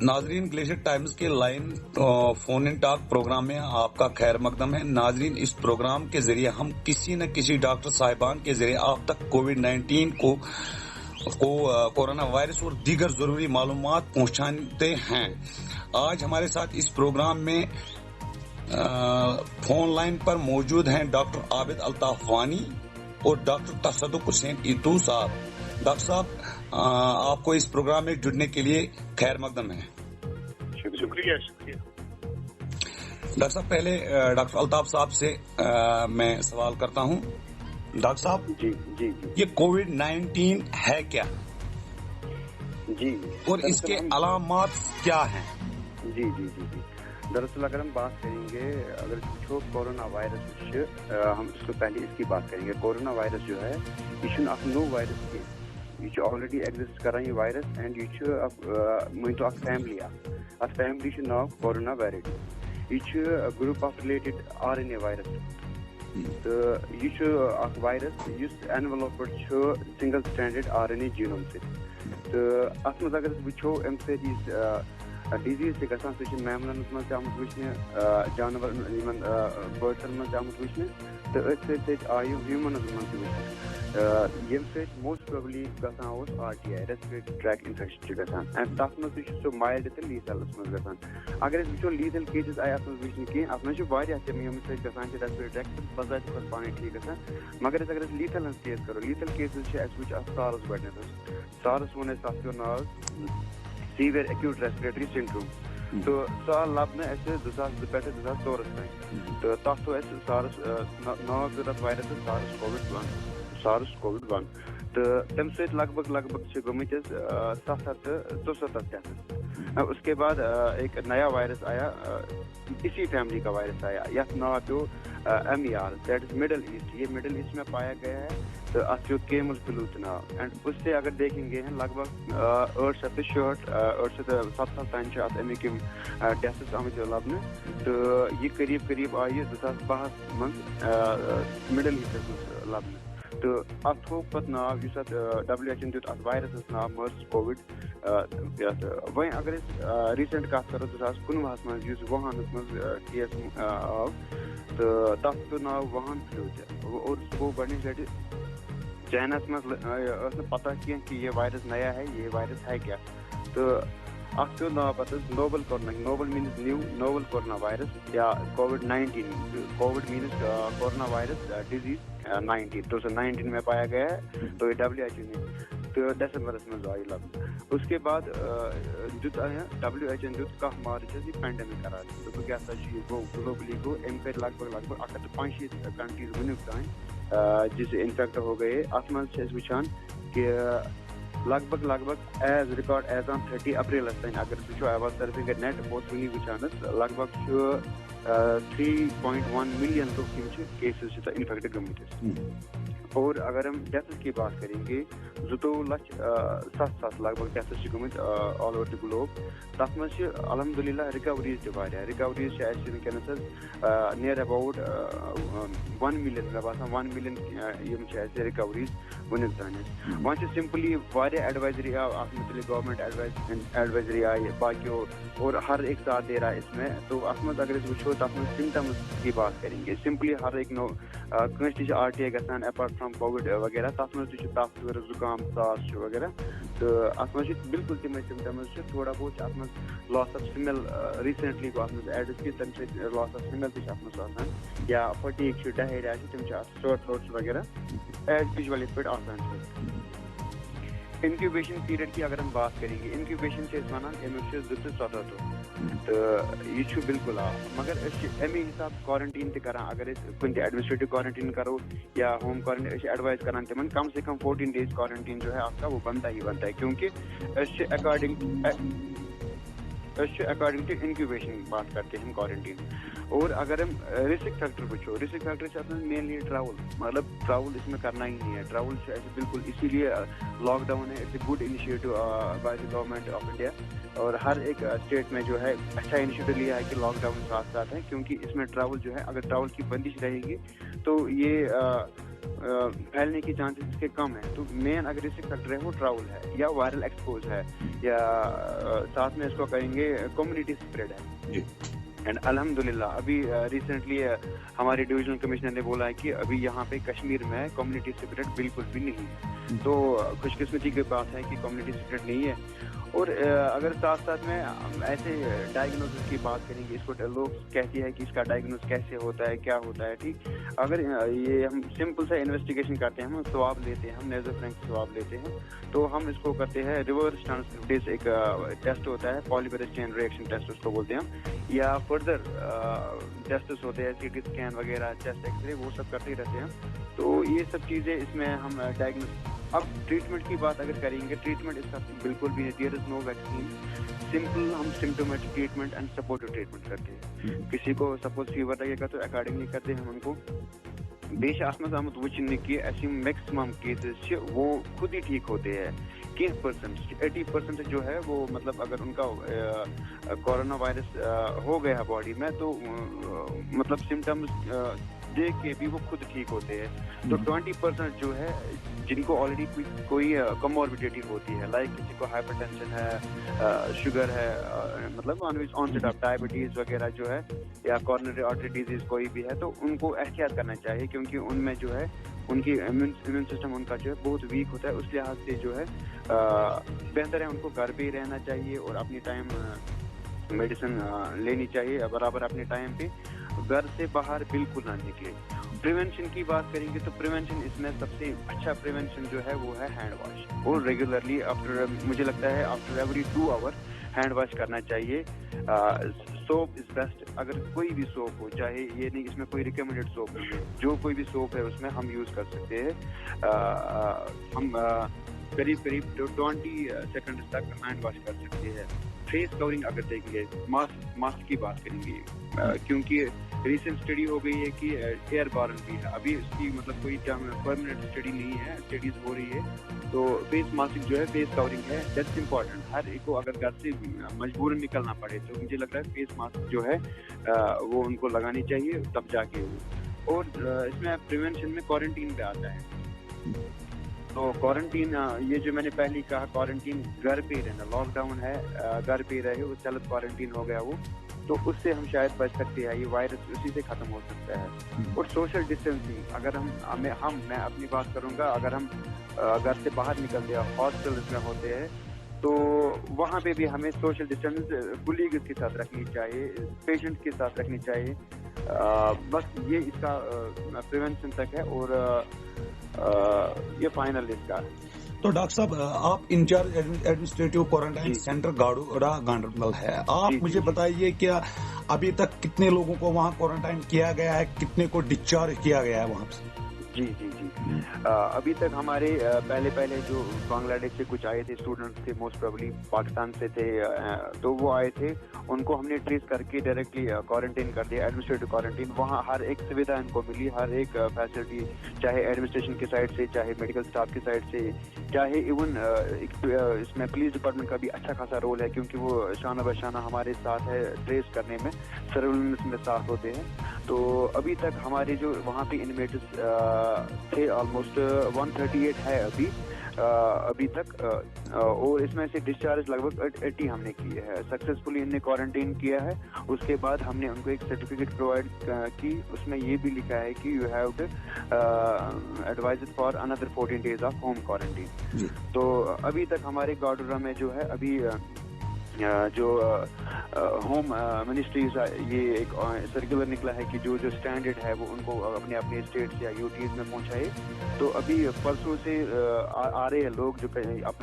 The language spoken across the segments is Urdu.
ناظرین، گلیشیئر ٹائمز کے لائن فون ان ٹاک پروگرام میں آپ کا خیر مقدم ہے. ناظرین، اس پروگرام کے ذریعے ہم کسی نہ کسی ڈاکٹر صاحبان کے ذریعے آپ تک کووڈ-19 کو کورونا وائرس اور دیگر ضروری معلومات پہنچاتے ہیں. آج ہمارے ساتھ اس پروگرام میں فون لائن پر موجود ہیں ڈاکٹر عابد الطاف وانی اور ڈاکٹر تصدق حسین ایتو صاحب. ڈاکٹر صاحب، آپ کو اس پروگرام میں جڑنے کے لیے خیر مقدم ہے. شکریہ. ڈاکٹر صاحب، پہلے ڈاکٹر الطاف صاحب سے میں سوال کرتا ہوں. ڈاکٹر صاحب، جی یہ کووڈ-19 ہے کیا؟ جی، اور اس کے علامات کیا ہیں؟ جی. دراصل اگر ہم بات کریں گے، اگر کورونا وائرس ہم اس کو پہلے اس کی بات کریں گے. کورونا وائرس جو ہے یہ اخ نو وائرس کی، یہ آلریڈی ایگزسٹ کران یہ وائرس، اینڈ یہ مانتو اخ فیملی اتھ فیملی ناو کورونا ویرٹی. یہ group of related RNA virus, تو یہ اخ وائرس اس انویلوپڈ سنگل سٹینڈرڈ RNA جینوم سے. تو ات مز اگر وچو ام سۭتۍ ڈیزیز سے گژھان، سہ میملن مز آمت وچھنہ، جانور برڈسن مز آمت وچھنہ، تو اتھ سۭتۍ آیہِ ہیومنز مز تہِ وچھنہ، یم سۭتۍ موسٹ پروبلی گژھان RTI ریسپریٹری ٹریک انفیکشن گژھان. اینڈ تتھ مز تہِ سہ مایلڈ تہٕ لیٖتھلس مز گژھان. اگر أسۍ وٕچھو لیٖتھل کیسز آیہِ اتھ مز وٕچھنہٕ کینٛہہ، اتھ مز چھِ واریاہ تِم ییٚمہِ سۭتۍ گژھان چھِ ریسپریٹری ٹریک بذات خۄد پانے ٹھیٖک گژھان. مگر اگر أسۍ لیٖتھل ہٕنٛز کیس کرو، لیٖتھل کیسز چھِ اَسہِ وٕچھ اتھ سارس گۄڈنیتھ. سارس ووٚن اَسہِ، تتھ پیوٚو ناو سیویئر ایکیوٹ ریسپریٹری سنڈروم. تو سُہ آو لبنہٕ اَسہِ 2002 پٮ۪ٹھٕ 2004 تام. تہٕ تتھ تھوٚو اَسہِ سارس ناو پیوٚو تتھ وایرسس سارس کووِڈ 1. تہٕ تمہِ سۭتۍ لگ بھگ چھِ گٔمٕتۍ أسۍ 774 ڈیتھس. اس کے بعد ایک نیا وائرس آیا، اسی فیملی کا وائرس آیا، یتھ ناو پیو MER، that is middle east. یہ مڈل ایسٹ میں پایا گیا ہے، تو اتھ پیو کیمل فلو ناو. اینڈ اس سے اگر دیکھیں گے لگ بھگ 867 تان چھ اتھ امیک ڈیتھس آمت لبنہ. تو یہ قریب آئی 2012 مز مڈل ایسٹس مز لبنہ. تو اتھ تھوٚو پتہٕ ناو، یُس اتھ WHO دیُت اتھ وائرسس ناو مرس کووِڈ. وۄنۍ اگر أسۍ ریٖسنٹ کتھ کرو 2019 مز یُس ووہانس مز کیس آو، تہٕ تتھ پیوٚو ناو ووہان فلو تہِ. اور سُہ گوٚو گۄڈنِچ لٹہِ چینس مز ٲس نہٕ پتہ کینٛہہ کہ یہ وائرس نیا ہے، یہ وائرس ہے کیا. تہٕ اتھ پیوٚو ناو پتہٕ novel corona. Novel means new, novel corona virus یا کووِڈ-19. Covid means corona virus disease 19. تو 19 میں پایا گیا ہے، تو یہ WHO نے تو دسمبرس مز آئی لبنہ. اس کے بعد دیُت WHO دیُت 10 مارچ یہ پینڈمک قرار. دوٚپُکھ یہ ہسا یہ گوٚو گلوبلی گوٚو، أمۍ کٔرۍ لگ بھگ 165 کنٹریز ونیُک تام جس انفیکٹ ہو گئے. اتھ مز چھِ أسۍ وٕچھان کہ لگ بھگ ایز ریکارڈ ایز آن 30 اپریلس تام اگر أسۍ وٕچھو، I was surfing a net, بہٕ اوسُس وٕنی وٕچھان لگ بھگ چھُ 3.1 ملین لُکھ یِم چھِ کیسز چھِ انفیکٹ گٔمٕتۍ. اور اگر ہم ڈیتھس کی بات کریں گے، 22,07,000 لگ بھگ ڈیتھس چھِ گٔمٕتۍ آل اوور دی گلوب. تتھ منٛز چھِ الحمدُاللہ رِکوریٖز تہِ واریاہ. رِکوریٖز چھِ اَسہِ وٕنکیٚنس حظ نیر اباؤٹ 1 ملین، مےٚ باسان 1 ملین یِم چھِ اَسہِ رِکوریٖز وٕنیُک تام. وۄنۍ چھِ سمپلی واریاہ ایڈوائزری آو اتھ متعلق، گورمنٹ ایڈوائزری آیہِ باقیو، اور ہر ایک ساتھ دے رہا ہے اس میں. تو اتھ منٛز اگر أسۍ وٕچھو تتھ منٛز سمٹمز کی بات کریں گے، سمپلی ہر ایک نو کٲنٛسہِ تہِ چھِ RTI گژھان اپارٹ فرام کووِڈ وغیرہ، تتھ منٛز تہِ چھُ تپھ، خٲرٕ، زُکام، ژاس چھُ وغیرہ. تہٕ اتھ منٛز چھِ بالکل تِمے سمٹمز چھِ. تھوڑا بہت چھِ اتھ منٛز لاس آف سِمل ریٖسنٹلی گوٚو اتھ منٛز ایڈ کہِ تمہِ سۭتۍ لاس آف سِمل تہِ چھِ اتھ منٛز آسان، یا فٹیٖگ چھُ، ڈہیریا چھِ، تِم چھِ اتھ سور تھرٛوٹس وغیرہ ایز یوٗجول یِتھ پٲٹھۍ آسان چھِ. انکیوبیشن پیریڈ کی اگر ہم بات کریں گے، انکیوبیشن سے ونان امیک 2 to 14 دۄہ. تو یہ چھُ بالکل آ، مگر أسۍ چھِ امی حساب کوارنٹین تہِ کران. اگر أسۍ کُنہِ تہِ ایڈمنسٹریٹو کوارنٹین کرو یا ہوم کوارنٹین، أسۍ چھِ ایڈوائز کران تمن کم سے کم 14 days کوارنٹین جو ہے آپ کا وہ بنتا ہی کیونکہ أسۍ چھِ اکارڈنگ ٹو انکیوبیشن بات کرتے ہیں ہم کوارنٹین. اور اگر ہم رسک فیکٹر وچھو، رسک فیکٹر سے اپنا مینلی ٹریول، مطلب ٹریول اس میں کرنا ہی نہیں ہے. ٹریول سے ایسے بالکل، اسی لیے لاک ڈاؤن ہے، it's a good initiative by the government of India. اور ہر ایک اسٹیٹ میں جو ہے اچھا انیشیٹو لیا ہے کہ لاک ڈاؤن ساتھ ساتھ ہے، کیونکہ اس میں ٹریول جو ہے، اگر ٹریول کی بندش رہے گی تو یہ پھیلنے کی چانسز اس کے کم ہیں. تو مین اگر اس سے فیکٹر ہے وہ ٹراول ہے یا وائرل ایکسپوز ہے یا ساتھ میں اس کو کہیں گے کمیونٹی اسپریڈ ہے. اینڈ الحمدللہ ابھی ریسنٹلی ہمارے ڈویژنل کمشنر نے بولا ہے کہ ابھی یہاں پہ کشمیر میں کمیونٹی اسپریڈ بالکل بھی نہیں ہے. تو خوش قسمتی کی بات ہے کہ کمیونٹی اسپریڈ نہیں ہے. اور اگر ساتھ ساتھ میں ایسے ڈائگنوسس کی بات کریں گے, اس کو لوگ کہتے ہیں کہ اس کا ڈائگنوس کیسے ہوتا ہے, کیا ہوتا ہے. ٹھیک, اگر یہ ہم سمپل سا انویسٹیگیشن کرتے ہیں, ہم سواب لیتے ہیں, ہم نیزوفرینک سواب لیتے ہیں, تو ہم اس کو کرتے ہیں ریورس ٹرانسکرپٹیز ایک ٹیسٹ ہوتا ہے, پالیمریز چین ریئیکشن ٹیسٹ اس کو بولتے ہیں, یا فردر ٹیسٹس ہوتے ہیں سی ٹی اسکین وغیرہ, چیسٹ ایکس رے, وہ سب کرتے ہی رہتے ہیں. تو یہ سب چیزیں اس میں ہم ڈائگنوس. اب ٹریٹمنٹ کی بات اگر کریں گے, ٹریٹمنٹ اس کا بالکل بھی نہیں, there is no vaccine. Simple ہم symptomatic treatment and supportive treatment کرتے ہیں. کسی کو سپوز فیور لگے گا تو اکارڈنگلی کرتے ہیں ہم ان کو. بیش آسمت آمد وچھنے کی ایسی میکسیمم کیسز وہ خود ہی ٹھیک ہوتے ہیں. 80% جو ہے وہ مطلب اگر ان کا کورونا وائرس ہو گیا باڈی میں تو مطلب سمٹمز دیکھ کے بھی وہ خود ٹھیک ہوتے ہیں. تو 20% جو ہے جن کو آلریڈی کوئی کموربیڈیٹی ہوتی ہے, لائک کسی کو ہائپر ٹینشن ہے, شوگر ہے, مطلب آنسیٹ آف ڈائبٹیز وغیرہ جو ہے, یا کارنری آرٹری ڈیزیز کوئی بھی ہے, تو ان کو احتیاط کرنا چاہیے کیونکہ ان میں جو ہے ان کی امیون سسٹم ان کا جو ہے بہت ویک ہوتا ہے. اس لحاظ سے جو ہے بہتر ہے ان کو گھر پہ ہی رہنا چاہیے اور اپنی ٹائم میڈیسن لینی چاہیے برابر اپنے ٹائم پہ. گھر سے باہر بالکل نہ نکلے. پریونشن کی بات کریں گے تو پریونشن اس میں سب سے اچھا پریونشن جو ہے وہ ہے ہینڈ واش. اور ریگولرلی مجھے لگتا ہے after every 2 hour hand wash کرنا چاہیے. Soap is best. اگر کوئی بھی سوپ ہو, چاہے یہ نہیں اس میں کوئی ریکمینڈیڈ سوپ نہیں ہے, جو کوئی بھی سوپ ہے اس میں ہم یوز کر سکتے ہیں. ہم قریب 20 سیکنڈ تک ہینڈ واش کر سکتے ہیں. فیس کورنگ اگر دیکھیں گے, ماسک کی بات کریں گے, کیونکہ ریسنٹ اسٹڈی ہو گئی ہے کہ ایئر بارن بھی ہے. ابھی اس کی مطلب کوئی پرماننٹ اسٹڈی نہیں ہے, اسٹڈیز ہو رہی ہے. تو فیس ماسک جو ہے, فیس کورنگ ہے, دیٹس امپورٹنٹ. ہر ایک کو اگر گھر سے مجبوراً نکلنا پڑے تو مجھے لگ رہا ہے فیس ماسک جو ہے وہ ان کو لگانی چاہیے تب جا کے. اور اس میں پریونشن میں کوارنٹین پہ آتا ہے. تو کوارنٹین, یہ جو میں نے پہلے کہا, کوارنٹین گھر پہ ہی رہنا, لاک ڈاؤن ہے, گھر پہ ہی رہے, وہ سیلف کوارنٹین ہو گیا وہ, تو اس سے ہم شاید بچ سکتے ہیں. یہ وائرس اسی سے ختم ہو سکتا ہے. اور سوشل ڈسٹینسنگ, اگر میں اپنی بات کروں گا, اگر ہم گھر سے باہر نکلتے ہیں, ہاسٹلز میں ہوتے ہیں, تو وہاں پہ بھی ہمیں سوشل ڈسٹینس کولیگز کے ساتھ رکھنی چاہیے, پیشنٹ کے ساتھ رکھنی چاہیے. بس یہ اس کا پریونشن تک ہے, اور یہ فائنل اس کا. تو ڈاکٹر صاحب, آپ in charge administrative quarantine centre Garoora Ganderbal ہے, آپ مجھے بتائیے کیا ابھی تک کتنے لوگوں کو وہاں کوارنٹائن کیا گیا ہے, کتنے کو ڈسچارج کیا گیا ہے وہاں سے؟ جی ابھی تک ہمارے پہلے جو بنگلہ دیش سے کچھ آئے تھے اسٹوڈنٹس تھے, موسٹ پروبلی پاکستان سے تھے, تو وہ آئے تھے, ان کو ہم نے ٹریس کر کے ڈائریکٹلی کوارنٹین کر دیا, ایڈمنسٹریٹو کوارنٹین. وہاں ہر ایک سویدھا ان کو ملی, ہر ایک فیسلٹی, چاہے ایڈمنسٹریشن کی سائڈ سے, چاہے میڈیکل اسٹاف کی سائڈ سے, چاہے ایون اس میں پولیس ڈپارٹمنٹ کا بھی اچھا خاصا رول ہے, کیونکہ وہ شانہ بشانہ ہمارے ساتھ ہے ٹریس کرنے میں, سرویلنس میں ساتھ ہوتے ہیں. تو ابھی تک ہمارے جو وہاں پہ انمیٹس تھے آلموسٹ 138 ہے ابھی تک, اور اس میں سے ڈسچارج لگ بھگ 80 ہم نے کیے ہیں سکسیزفلی. ان نے کوارنٹین کیا ہے, اس کے بعد ہم نے ان کو ایک سرٹیفکیٹ پرووائڈ کی, اس میں یہ بھی لکھا ہے کہ you have to advised for اندر 14 days آف ہوم کوارنٹین. تو ابھی تک ہمارے گاڑوڑا میں جو ہے ابھی جو ہوم منسٹریز, یہ ایک سرکولر نکلا ہے کہ جو اسٹینڈرڈ ہے وہ ان کو اپنے اسٹیٹس یا یوٹیز میں پہنچائے. تو ابھی پرسوں سے آ رہے ہیں لوگ جو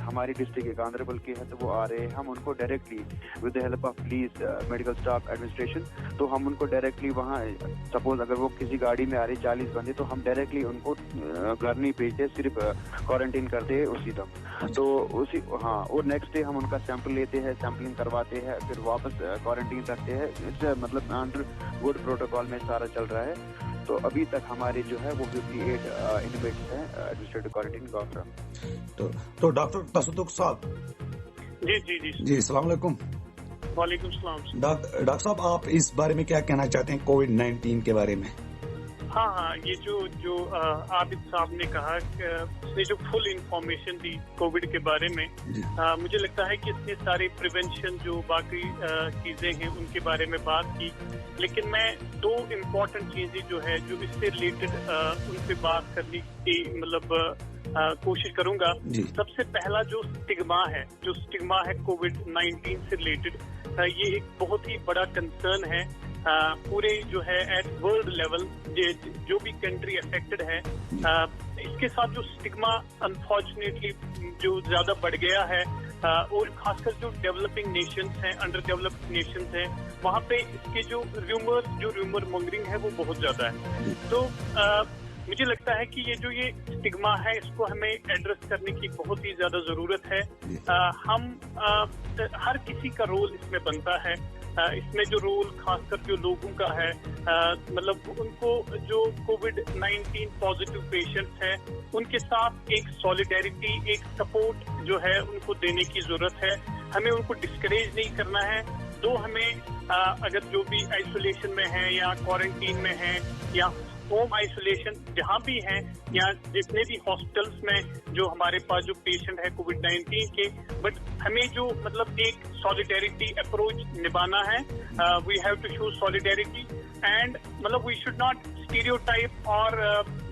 ہماری ڈسٹرکٹ گاندربل کے ہیں, تو وہ آ رہے ہیں. ہم ان کو directly with the help of police, medical staff, administration, تو ہم ان کو ڈائریکٹلی وہاں, سپوز اگر وہ کسی گاڑی میں آ رہے 40 بندے, تو ہم ڈائریکٹلی ان کو گھر نہیں بھیجتے, صرف کوارنٹین کرتے ہیں اسی دم. تو اور نیکسٹ ڈے ہم ان کا سیمپل لیتے ہیں, سیمپلنگ کرواتے ہیں, پھر واپس کوارنٹین رکھتے ہیں. مطلب انڈر گڈ پروٹوکال میں سارا چل رہا ہے. تو ابھی تک ہمارے جو ہے وہ 58 انمیٹس ہیں ایڈمنسٹریٹو کوارنٹین گاندربل. تو ڈاکٹر تصدق صاحب. جی السلام علیکم. وعلیکم السلام. ڈاکٹر صاحب, آپ اس بارے میں کیا کہنا چاہتے ہیں, کووڈ-19 کے بارے میں؟ ہاں یہ جو عابد صاحب نے کہا کہ اس نے جو فل انفارمیشن دی کووڈ کے بارے میں، مجھے لگتا ہے کہ اس نے سارے پریونشن جو باقی چیزیں ہیں ان کے بارے میں بات کی، لیکن میں 2 امپورٹنٹ چیزیں جو ہے جو اس سے ریلیٹڈ ان پہ بات کرنے کی مطلب کوشش کروں گا. سب سے پہلا جو اسٹگما ہے کووڈ-19 سے ریلیٹڈ، یہ ایک بہت ہی بڑا کنسرن ہے پورے جو ہے ایٹ ورلڈ لیول، جو بھی کنٹری افیکٹڈ ہے. اس کے ساتھ جو اسٹگما انفارچونیٹلی جو زیادہ بڑھ گیا ہے، اور خاص کر جو ڈیولپنگ نیشنز ہیں، انڈر ڈیولپڈ نیشنز ہیں، وہاں پہ اس کے جو ریومر مونگرنگ ہے وہ بہت زیادہ ہے. تو مجھے لگتا ہے کہ یہ اسٹگما ہے، اس کو ہمیں ایڈریس کرنے کی بہت ہی زیادہ ضرورت ہے. ہم ہر کسی کا رول اس میں بنتا ہے. اس میں جو رول خاص کر جو لوگوں کا ہے، مطلب ان کو جو کووڈ-19 پازیٹیو پیشنٹس ہیں ان کے ساتھ ایک سولیڈیرٹی، ایک سپورٹ جو ہے ان کو دینے کی ضرورت ہے. ہمیں ان کو ڈسکریج نہیں کرنا ہے. ہمیں اگر جو بھی آئسولیشن میں ہیں یا کوارنٹین میں ہیں یا ہوم آئسولیشن جہاں بھی ہیں یا جتنے بھی ہاسپٹلس میں جو ہمارے پاس جو پیشنٹ ہے کووڈ-19 کے، بٹ ہمیں جو مطلب ایک سولیڈیرٹی اپروچ نبھانا ہے. We have to show solidarity and مطلب وی شوڈ ناٹ اسٹیریوٹائپ اور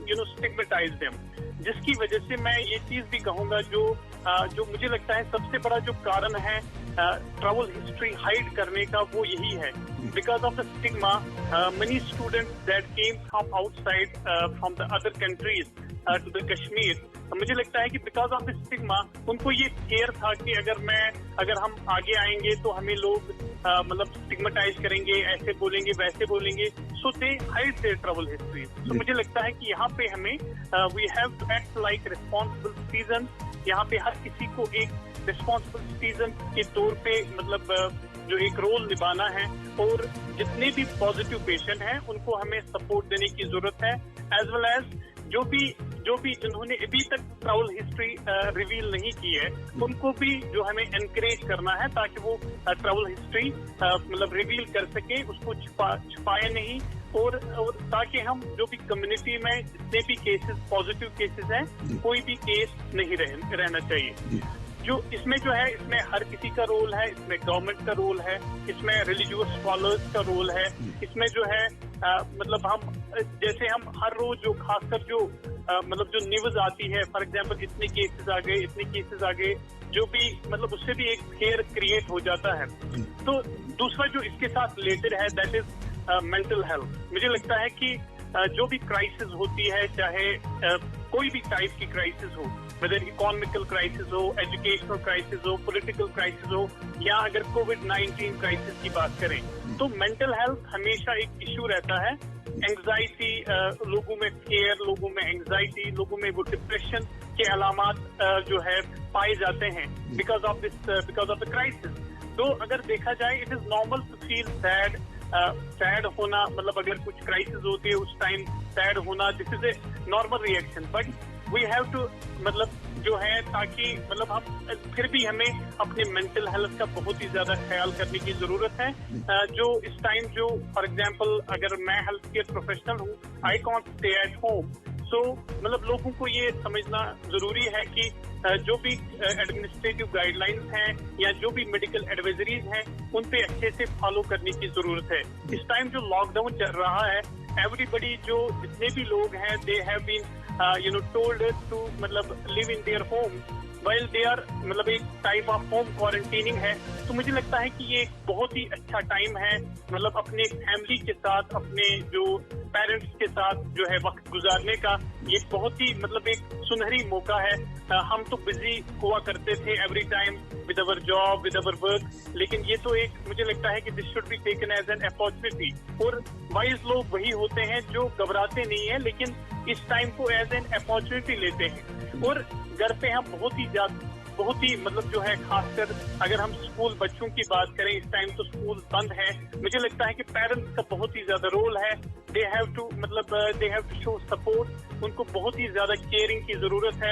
اسٹگمیٹائز دیم. جس کی وجہ سے میں یہ چیز بھی کہوں گا جو مجھے لگتا ہے سب سے بڑا جو کارن ہے ٹریول ہسٹری ہائڈ کرنے کا، وہ یہی ہے. Because of the stigma, many students that came from outside, from the other countries to the Kashmir, مجھے لگتا ہے کہ بیکاز آف the stigma ان کو یہ فیئر تھا کہ اگر ہم آگے آئیں گے تو ہمیں لوگ مطلب اسٹگمیٹائز کریں گے، ایسے بولیں گے، ویسے بولیں گے. So they hide their travel history. تو مجھے لگتا ہے کہ یہاں پہ ہمیں we have to act like responsible citizen. یہاں پہ ہر کسی کو ایک ریسپانسبل سٹیزن کے طور پہ مطلب جو ایک رول نبھانا ہے، اور جتنے بھی پازیٹیو پیشنٹ ہیں ان کو ہمیں سپورٹ دینے کی ضرورت ہے. ایز ویل ایز جو بھی جنہوں نے ابھی تک ٹریول ہسٹری ریویل نہیں کی ہے ان کو بھی جو ہمیں انکریج کرنا ہے تاکہ وہ ٹریول ہسٹری مطلب ریویل کر سکیں، اس کو چھپائے نہیں، اور تاکہ ہم جو بھی کمیونٹی میں جتنے بھی کیسز پازیٹیو کیسز ہیں کوئی بھی کیس نہیں رہنا چاہیے. جو اس میں ہر کسی کا رول ہے، اس میں گورنمنٹ کا رول ہے، اس میں ریلیجیوس اسکالرز کا رول ہے. اس میں جو ہے مطلب ہم ہر روز جو خاص کر جو مطلب جو نیوز آتی ہے، فار ایگزامپل اتنے کیسز آ گئے جو بھی مطلب اس سے بھی ایک فیئر کریٹ ہو جاتا ہے. تو دوسرا جو اس کے ساتھ ریلیٹڈ ہے دیٹ از مینٹل ہیلتھ. مجھے لگتا ہے کہ جو بھی کرائسس ہوتی ہے، چاہے کوئی بھی ٹائپ کی کرائسس ہو، whether economical crisis ہو، ایجوکیشنل کرائسس ہو، پولیٹیکل کرائسس ہو، یا اگر کووڈ-19 کرائسس کی بات کریں تو مینٹل ہیلتھ ہمیشہ ایک ایشو رہتا ہے. اینگزائٹی، لوگوں میں فیئر، لوگوں میں اینگزائٹی، لوگوں میں وہ ڈپریشن کے علامات جو ہے پائے جاتے ہیں بیکاز آف دا کرائسس. تو اگر دیکھا جائے it is normal to feel sad ہونا، مطلب اگر کچھ کرائسس ہوتی ہے اس ٹائم سیڈ ہونا، this is a normal reaction. But we have to مطلب جو ہے تاکہ مطلب ہم پھر بھی ہمیں اپنے مینٹل ہیلتھ کا بہت ہی زیادہ خیال کرنے کی ضرورت ہے. جو اس ٹائم جو فار ایگزامپل اگر میں ہیلتھ کیئر پروفیشنل ہوں، I can't stay at home. So مطلب لوگوں کو یہ سمجھنا ضروری ہے کہ جو بھی ایڈمنسٹریٹو گائیڈ لائنز ہیں یا جو بھی میڈیکل ایڈوائزریز ہیں ان پہ اچھے سے فالو کرنے کی ضرورت ہے. اس ٹائم جو لاک ڈاؤن چل رہا ہے، ایوری بڈی جو جتنے بھی لوگ ہیں they have been told to مطلب live in their home while they are مطلب ایک ٹائپ آف ہوم کوارنٹیننگ ہے. تو مجھے لگتا ہے کہ یہ ایک بہت ہی اچھا ٹائم ہے مطلب اپنے فیملی کے ساتھ، اپنے جو پیرنٹس کے ساتھ جو ہے وقت گزارنے کا. یہ بہت ہی مطلب ایک سنہری موقع ہے. ہم تو بزی ہوا کرتے تھے every time with our job, with our work, لیکن یہ تو ایک مجھے لگتا ہے کہ this should be taken as an opportunity. اور وائز لوگ وہی ہوتے ہیں جو گھبراتے نہیں ہیں لیکن اس ٹائم کو ایز این اپارچونیٹی لیتے ہیں. اور گھر پہ ہم بہت ہی مطلب جو ہے خاص کر اگر ہم اسکول بچوں کی بات کریں، اس ٹائم تو اسکول بند ہے. مجھے لگتا ہے کہ پیرنٹس کا بہت ہی زیادہ رول ہے. They have to show support. ان کو بہت ہی زیادہ کیئرنگ کی ضرورت ہے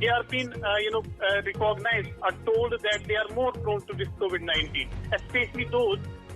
they are being recognized or told that they are more prone to this COVID-19, especially those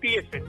TSH,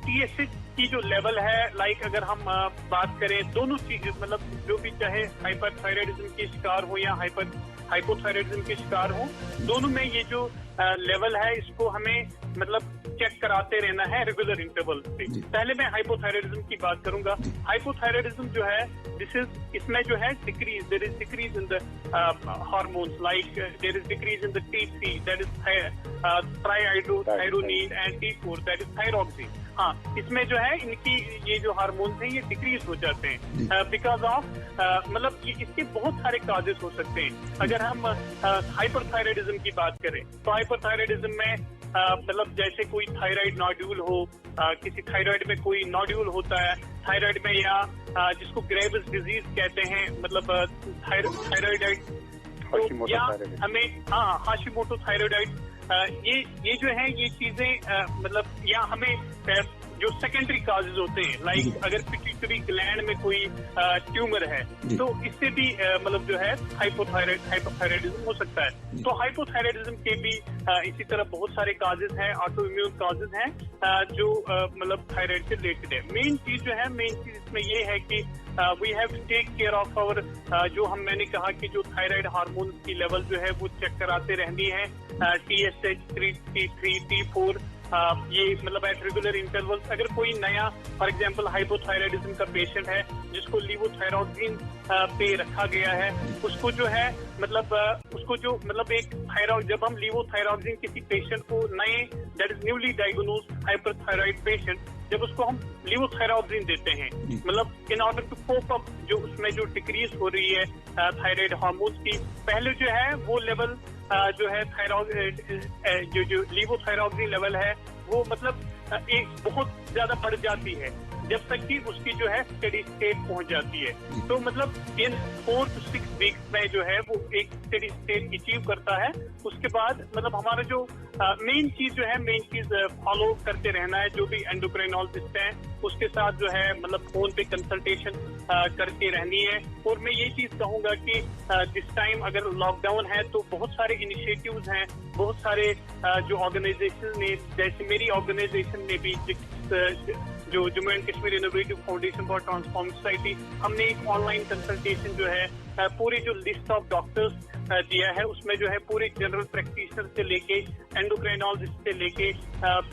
TSH کی جو لیول ہے لائک اگر ہم بات کریں دونوں چیز مطلب جو بھی چاہے ہائپر تھائرائڈزم کے شکار ہو یا ہائپو تھائرائڈزم کے شکار ہو دونوں میں یہ جو لیول ہے اس کو ہمیں مطلب چیک کراتے رہنا ہے ریگولر انٹرول سے. پہلے میں ہائپو تھائرائڈزم کی بات کروں گا. ہائپو تھائرائڈزم جو ہے اس میں جو ہے decrease there is decrease in the hormones like there is decrease in the T3 that is thyronine and T4 that is thyroxine. ہاں اس میں جو ہے ان کی یہ جو ہارمونس ہیں یہ ڈیکریز ہو جاتے ہیں بیکاز آف مطلب اس کے بہت سارے کازز ہو سکتے ہیں. اگر ہم ہائپر تھائرائڈزم کی بات کریں تو ہائپر تھائرائڈزم میں مطلب جیسے کوئی تھائرائڈ نوڈیول ہو کسی تھائرائڈ میں کوئی نوڈیول ہوتا ہے تھائرائڈ میں یا جس کو گریوس ڈیزیز کہتے ہیں مطلب تھائرائڈائڈ یا ہمیں ہاشیموٹو تھائرائڈائڈ یہ جو ہے یہ چیزیں مطلب یا ہمیں جو سیکنڈری کازز ہوتے ہیں لائک اگر پیٹیوٹری گلینڈ میں کوئی ٹیومر ہے تو اس سے بھی مطلب جو ہے ہائپوتھائرائڈزم ہو سکتا ہے. تو ہائپوتھائرائڈزم کے بھی اسی طرح بہت سارے کازز ہیں آٹو امیون کازز ہیں جو مطلب تھائرائڈ سے ریلیٹڈ ہے. مین چیز جو ہے اس میں یہ ہے کہ we have to take care of our جو میں نے کہا کہ جو تھائرائڈ ہارمونس کی لیول جو ہے وہ چیک کراتے رہنی ہے TSH, T3, T4 یہ مطلب ایٹ ریگولر انٹرولس. اگر کوئی نیا فار ایگزامپل ہائپو تھائرائڈزم کا پیشنٹ ہے جس کو لیوو تھائرائڈزین پہ رکھا گیا ہے اس کو جو ہے مطلب اس کو جو مطلب ایک تھائرائڈ جب ہم لیوو تھائرائڈزین کسی پیشنٹ کو نئے that is newly diagnose hyper thyroid patient جب اس کو ہم لیوو تھائرائڈزین دیتے ہیں مطلب ان آرڈر ٹو کوپ اپ جو اس میں جو ڈیکریز ہو رہی ہے تھائرائڈ ہارمونس کی پہلے جو ہے وہ لیول جو ہے تھائرائڈ جو لیوو تھائرائڈزین لیول ہے وہ مطلب ایک بہت زیادہ بڑھ جاتی ہے جب تک کہ اس کی جو ہے اسٹڈی اسٹیٹ پہنچ جاتی ہے. تو مطلب ان 4 to 6 ویکس میں جو ہے وہ ایک اسٹڈی اسٹیٹ اچیو کرتا ہے. اس کے بعد مطلب ہمارا جو مین چیز جو ہے مین چیز فالو کرتے رہنا ہے جو بھی اینڈوکرینالوجسٹ ہیں اس کے ساتھ جو ہے مطلب فون پہ کنسلٹیشن کرتے رہنی ہے. اور میں یہ چیز کہوں گا کہ جس ٹائم اگر لاک ڈاؤن ہے تو بہت سارے انیشیٹوز ہیں بہت سارے جو آرگنائزیشن نے جیسے میری آرگنائزیشن نے بھی جو Jammu and Kashmir innovative foundation for transform society ہم نے ایک آن لائن کنسلٹیشن جو ہے پوری جو لسٹ آف ڈاکٹرز دیا ہے اس میں جو ہے پورے جنرل پریکٹیشنر سے لے کے اینڈوکرینالوجسٹ سے لے کے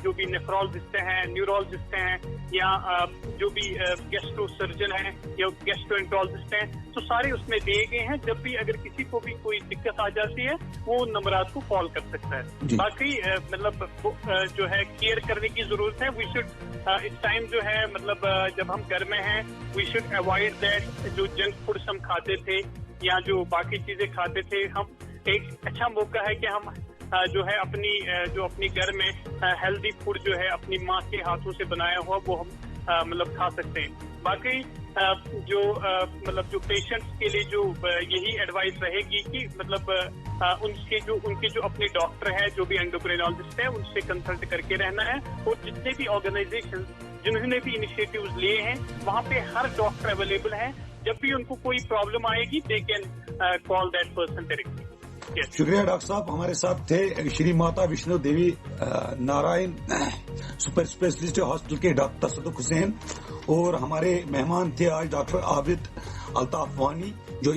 جو بھی نیفرولوجسٹ ہیں نیورولوجسٹ ہیں یا جو بھی گیسٹرو سرجن ہیں یا گیسٹرو انٹرولوجسٹ ہیں تو سارے اس میں دیے گئے ہیں. جب بھی اگر کسی کو بھی کوئی دقت آ جاتی ہے وہ ان نمبرات کو کال کر سکتا ہے. باقی مطلب جو ہے کیئر کرنے کی ضرورت ہے. وی شوڈ اس ٹائم جو ہے مطلب جب ہم گھر میں ہیں وی شوڈ اوائڈ دیٹ جو جنک فوڈس ہم کھاتے تھے یا جو باقی چیزیں کھاتے تھے. ہم ایک اچھا موقع ہے کہ ہم جو ہے اپنی گھر میں ہیلدی فوڈ جو ہے اپنی ماں کے ہاتھوں سے بنایا ہوا وہ ہم مطلب کھا سکتے ہیں. باقی جو مطلب جو پیشنٹس کے لیے جو یہی ایڈوائز رہے گی کہ مطلب ان کے جو اپنے ڈاکٹر ہیں جو بھی اینڈوکرینالوجسٹ ہیں ان سے کنسلٹ کر کے رہنا ہے. اور جتنے بھی آرگنائزیشن جنہوں نے بھی انیشیٹوز لیے ہیں وہاں پہ ہر ڈاکٹر اویلیبل ہیں. جب بھی ان کو کوئی پرابلم آئے گی they can call that person directly. شکریہ ڈاکٹر صاحب. ہمارے ساتھ تھے شری ماتا وشنو دیوی نارائن سپر اسپیشلسٹ ہاسپٹل کے ڈاکٹر صدق حسین اور ہمارے مہمان تھے آج ڈاکٹر عابد الطاف وانی جو